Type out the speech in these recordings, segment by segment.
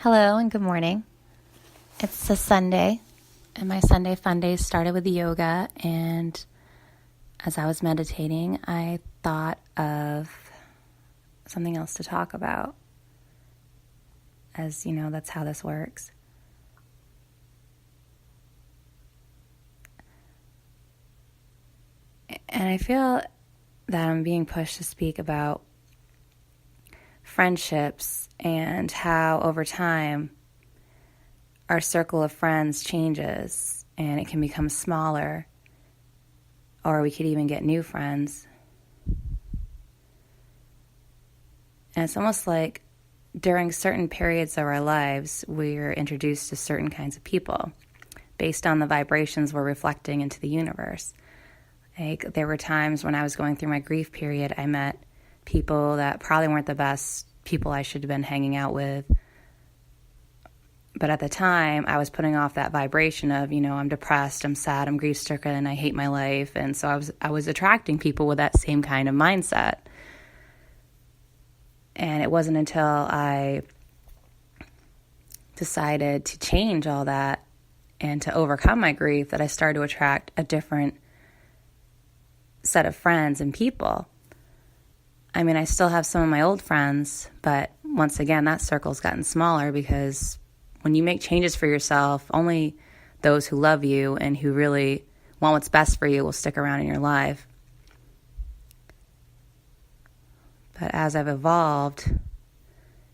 Hello and good morning. It's a Sunday, and my Sunday fun day started with yoga, and as I was meditating, I thought of something else to talk about. As you know, that's how this works. And I feel that I'm being pushed to speak about friendships and how over time our circle of friends changes and it can become smaller, or we could even get new friends. And it's almost like during certain periods of our lives, we're introduced to certain kinds of people based on the vibrations we're reflecting into the universe. Like, there were times when I was going through my grief period, I met people that probably weren't the best people I should have been hanging out with. But at the time, I was putting off that vibration of, I'm depressed, I'm sad, I'm grief-stricken, I hate my life. And so I was attracting people with that same kind of mindset. And it wasn't until I decided to change all that and to overcome my grief that I started to attract a different set of friends and people. I mean, I still have some of my old friends, but once again, that circle's gotten smaller because when you make changes for yourself, only those who love you and who really want what's best for you will stick around in your life. But as I've evolved,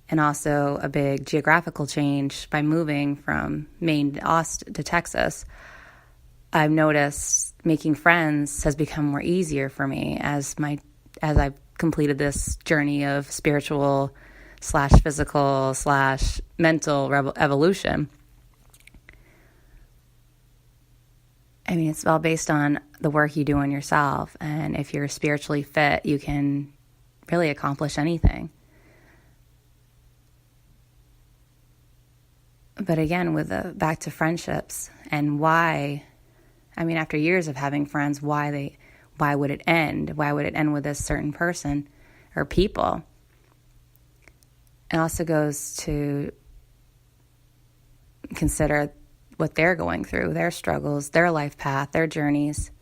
and also a big geographical change by moving from Maine to Texas, I've noticed making friends has become more easier for me as I've completed this journey of spiritual / physical / mental evolution. I mean, it's all based on the work you do on yourself. And if you're spiritually fit, you can really accomplish anything. But again, back to friendships and why, after years of having friends, why would it end? Why would it end with this certain person or people? It also goes to consider what they're going through, their struggles, their life path, their journeys.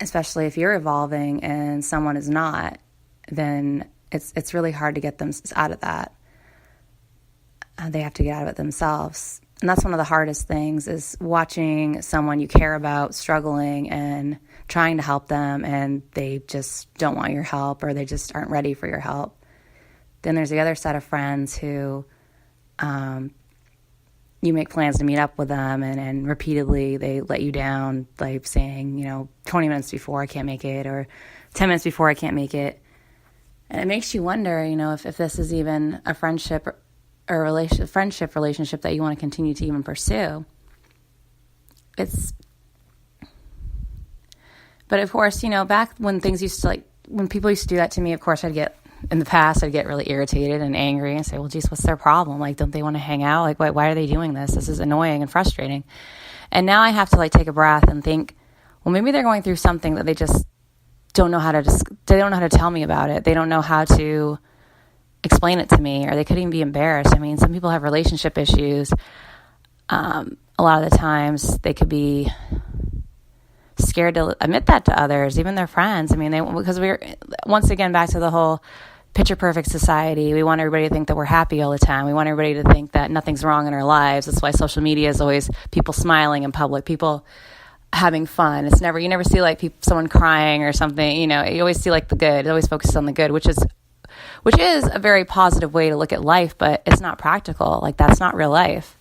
Especially if you're evolving and someone is not, then it's really hard to get them out of that. They have to get out of it themselves. And that's one of the hardest things, is watching someone you care about struggling and trying to help them, and they just don't want your help, or they just aren't ready for your help. Then there's the other set of friends who you make plans to meet up with them, and repeatedly they let you down, like saying, 20 minutes before I can't make it, or 10 minutes before I can't make it. And it makes you wonder, if this is even a friendship or relationship that you want to continue to even pursue. But of course, back when things used to, when people used to do that to me, of course, I'd get really irritated and angry and say, well, geez, what's their problem? Don't they want to hang out? Why are they doing this? This is annoying and frustrating. And now I have to take a breath and think, well, maybe they're going through something that they just don't know how to, they don't know how to tell me about it. They don't know how to explain it to me, or they could even be embarrassed. Some people have relationship issues. A lot of the times they could be scared to admit that to others, even their friends. Because we're, once again, back to the whole picture perfect society. We want everybody to think that we're happy all the time. We want everybody to think that nothing's wrong in our lives. That's why social media is always people smiling in public, people having fun. You never see someone crying or something. You always see the good. It always focuses on the good, which is a very positive way to look at life, but it's not practical. That's not real life.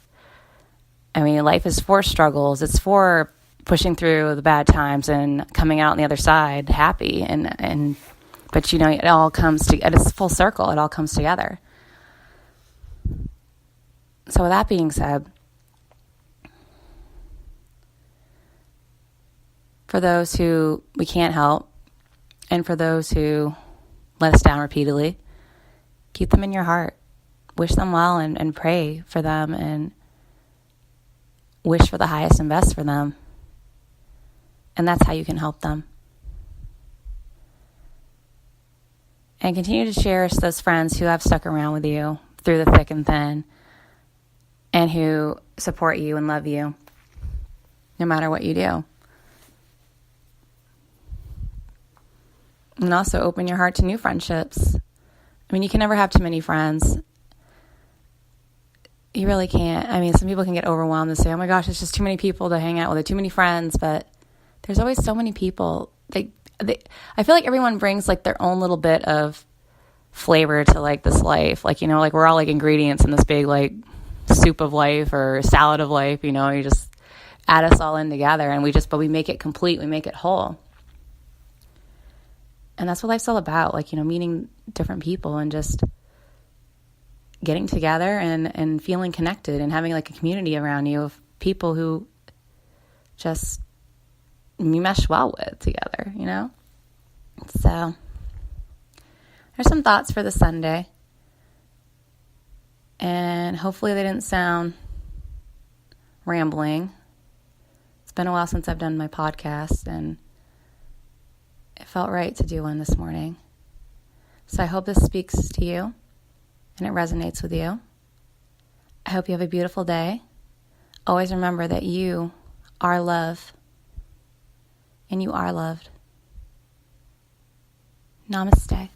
Life is for struggles. It's for pushing through the bad times and coming out on the other side happy. But it all comes to, it's full circle. It all comes together. So with that being said, for those who we can't help, and for those who let us down repeatedly, keep them in your heart. Wish them well and pray for them, and wish for the highest and best for them. And that's how you can help them. And continue to cherish those friends who have stuck around with you through the thick and thin, and who support you and love you no matter what you do. And also open your heart to new friendships. I mean, you can never have too many friends. You really can't. I mean, some people can get overwhelmed and say, oh my gosh, it's just too many people to hang out with, too many friends. But there's always so many people. I feel like everyone brings like their own little bit of flavor to like this life. Like, you know, like we're all like ingredients in this big like soup of life or salad of life. You know, you just add us all in together, and but we make it complete. We make it whole. And that's what life's all about. Like, you know, meeting different people and just getting together and feeling connected and having like a community around you of people who just you mesh well with together, you know? So there's some thoughts for the Sunday. And hopefully they didn't sound rambling. It's been a while since I've done my podcast, and it felt right to do one this morning. So I hope this speaks to you and it resonates with you. I hope you have a beautiful day. Always remember that you are love and you are loved. Namaste.